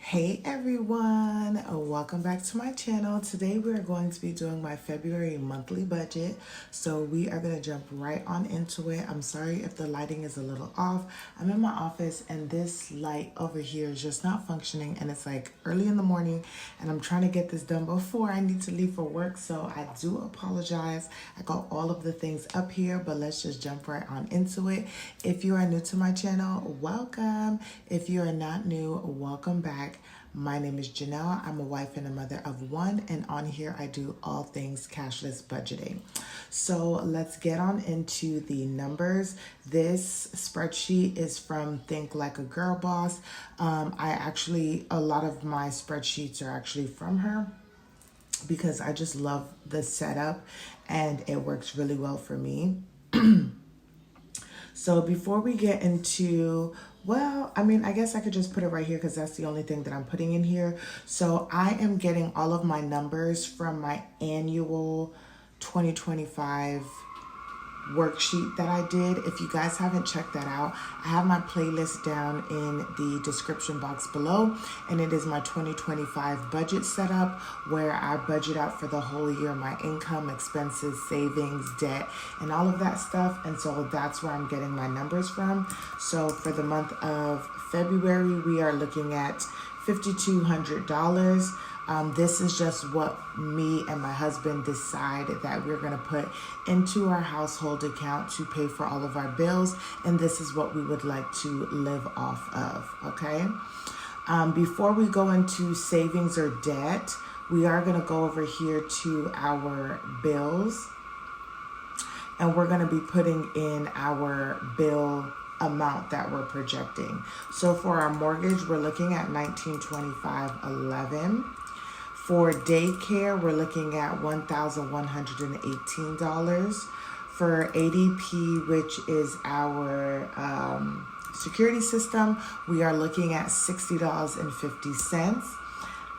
Hey everyone, welcome back to my channel. Today we are going to be doing my February monthly budget. So we are going to jump right on into it. I'm sorry if the lighting is a little off. I'm in my office and this light over here is just not functioning, and it's like early in the morning and I'm trying to get this done before I need to leave for work. So I do apologize. I got all of the things up here, but let's just jump right on into it. If you are new to my channel, welcome. If you are not new, welcome back. My name is Janelle. I'm a wife and a mother of one, and on here I do all things cashless budgeting. So let's get on into the numbers. This spreadsheet is from Think Like a Girl Boss. A lot of my spreadsheets are actually from her because I just love the setup and it works really well for me. So before we get into, I guess I could just put it right here because that's the only thing that I'm putting in here. So I am getting all of my numbers from my annual 2025 worksheet that I did. If you guys haven't checked that out, I have my playlist down in the description box below, and it is my 2025 budget setup where I budget out for the whole year my income, expenses, savings, debt, and all of that stuff. And so that's where I'm getting my numbers from. So for the month of February, we are looking at $5,200. This is just what me and my husband decided that we're going to put into our household account to pay for all of our bills, and this is what we would like to live off of, okay? Before we go into savings or debt, we are going to go over here to our bills, and we're going to be putting in our bill amount that we're projecting. So for our mortgage, we're looking at $1,925.11. For daycare, we're looking at $1,118. For ADP, which is our security system, we are looking at $60.50.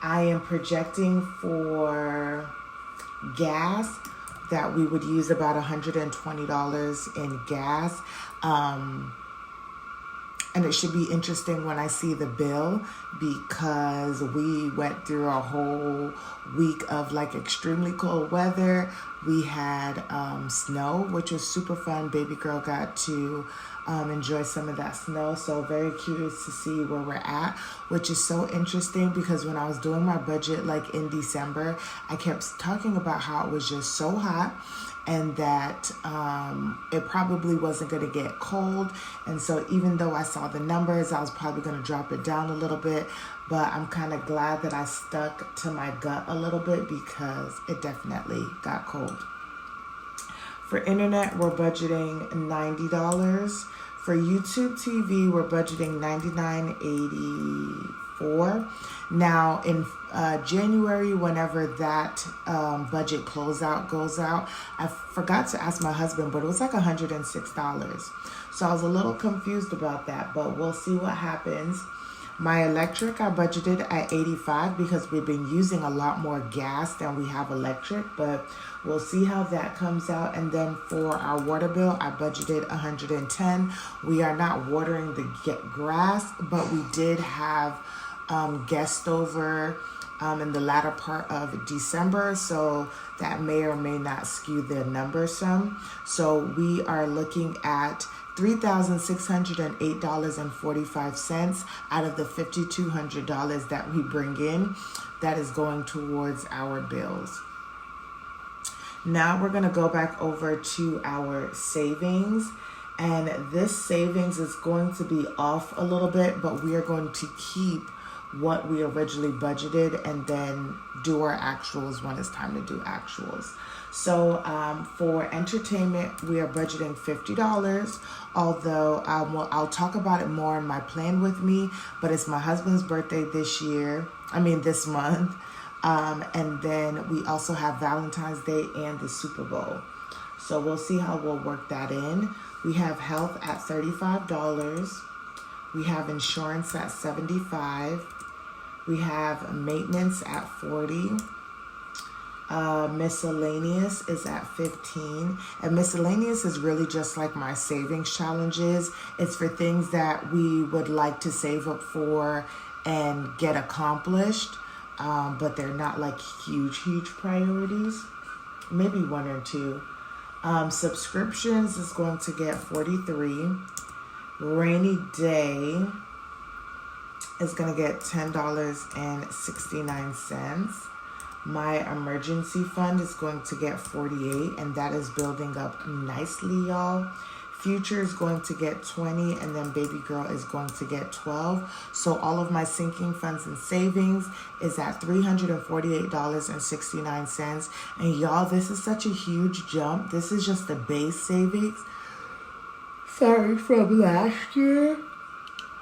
I am projecting for gas that we would use about $120 in gas. And it should be interesting when I see the bill because we went through a whole week of like extremely cold weather. We had snow, which was super fun. Baby girl got to enjoy some of that snow. So very curious to see where we're at, which is so interesting because when I was doing my budget like in December, I kept talking about how it was just so hot and that it probably wasn't going to get cold. And so even though I saw the numbers, I was probably going to drop it down a little bit. But I'm kind of glad that I stuck to my gut a little bit because it definitely got cold. For internet, we're budgeting $90. For YouTube TV, we're budgeting $99.84. Now, in January, whenever that budget closeout goes out, I forgot to ask my husband, but it was like $106. So I was a little confused about that, but we'll see what happens. My electric, I budgeted at $85 because we've been using a lot more gas than we have electric, but we'll see how that comes out. And then for our water bill, I budgeted $110. We are not watering the grass, but we did have guests over in the latter part of December, so that may or may not skew the numbers some. So we are looking at $3,608.45 out of the $5,200 that we bring in that is going towards our bills. Now we're going to go back over to our savings, and this savings is going to be off a little bit, but we are going to keep what we originally budgeted and then do our actuals when it's time to do actuals. So for entertainment, we are budgeting $50, although I'll talk about it more in my plan with me, but it's my husband's birthday this month. And then we also have Valentine's Day and the Super Bowl. So we'll see how we'll work that in. We have health at $35. We have insurance at $75. We have maintenance at $40. Miscellaneous is at $15. And miscellaneous is really just like my savings challenges. It's for things that we would like to save up for and get accomplished, but they're not like huge priorities. Maybe one or two. Subscriptions is going to get 43. Rainy day is going to get $10.69. My emergency fund is going to get 48, and that is building up nicely, y'all. Future is going to get 20, and then baby girl is going to get 12. So all of my sinking funds and savings is at $348.69. And y'all, this is such a huge jump. This is just the base savings. Sorry, from last year.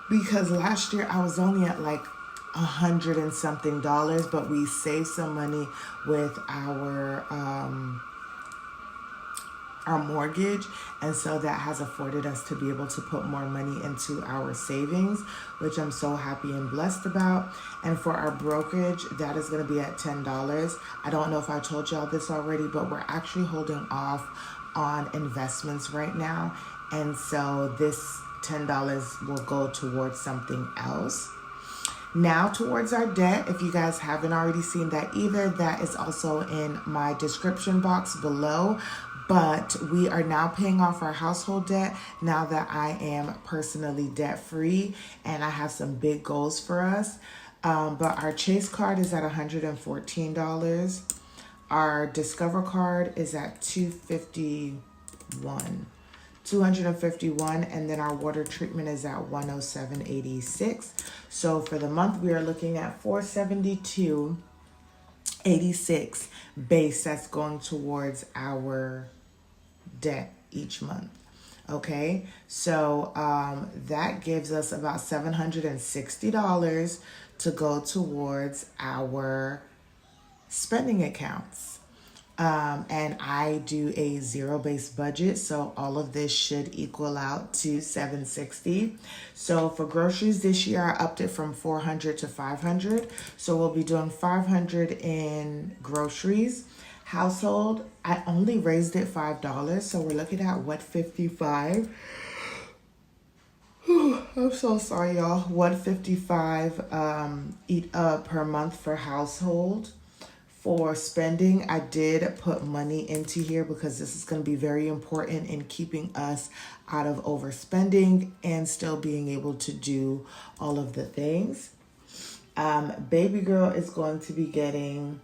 Because last year I was only at like $100 and something, but we saved some money with our mortgage, and so that has afforded us to be able to put more money into our savings, which I'm so happy and blessed about. And for our brokerage, that is going to be at $10. I don't know if I told y'all this already, but we're actually holding off on investments right now, and so this $10 will go towards something else. Now towards our debt, if you guys haven't already seen that either, that is also in my description box below. But we are now paying off our household debt now that I am personally debt free, and I have some big goals for us. But our Chase card is at $114. Our Discover card is at $251, and then our water treatment is at $107.86. So for the month, we are looking at $472.86 base that's going towards our debt each month. Okay, so that gives us about $760 to go towards our spending accounts. And I do a zero-based budget, so all of this should equal out to $760. So for groceries this year, I upped it from $400 to $500. So we'll be doing $500 in groceries. Household, I only raised it $5, so we're looking at $155. I'm so sorry, y'all. $155 per month for household. For spending, I did put money into here because this is going to be very important in keeping us out of overspending and still being able to do all of the things. Baby girl is going to be getting,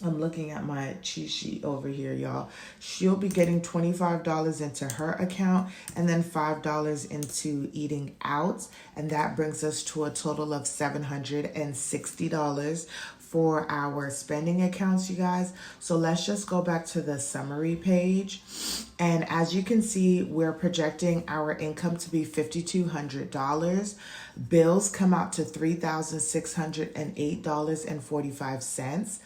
I'm looking at my cheat sheet over here, y'all. She'll be getting $25 into her account and then $5 into eating out. And that brings us to a total of $760 for our spending accounts, you guys. So let's just go back to the summary page. And as you can see, we're projecting our income to be $5,200. Bills come out to $3,608.45.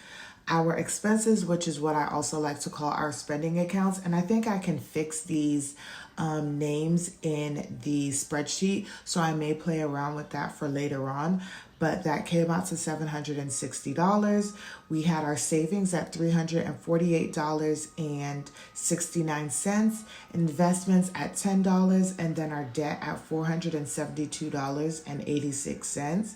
Our expenses, which is what I also like to call our spending accounts, and I think I can fix these names in the spreadsheet, so I may play around with that for later on, but that came out to $760. We had our savings at $348.69, investments at $10, and then our debt at $472.86.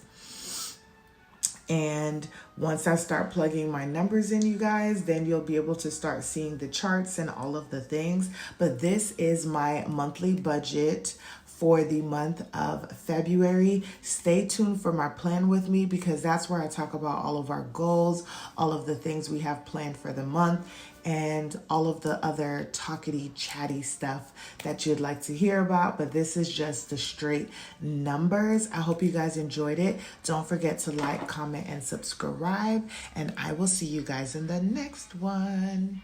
And once I start plugging my numbers in, you guys, then you'll be able to start seeing the charts and all of the things. But this is my monthly budget for the month of February. Stay tuned for my plan with me, because that's where I talk about all of our goals, all of the things we have planned for the month, and all of the other talkity, chatty stuff that you'd like to hear about. But this is just the straight numbers. I hope you guys enjoyed it. Don't forget to like, comment, and subscribe, and I will see you guys in the next one.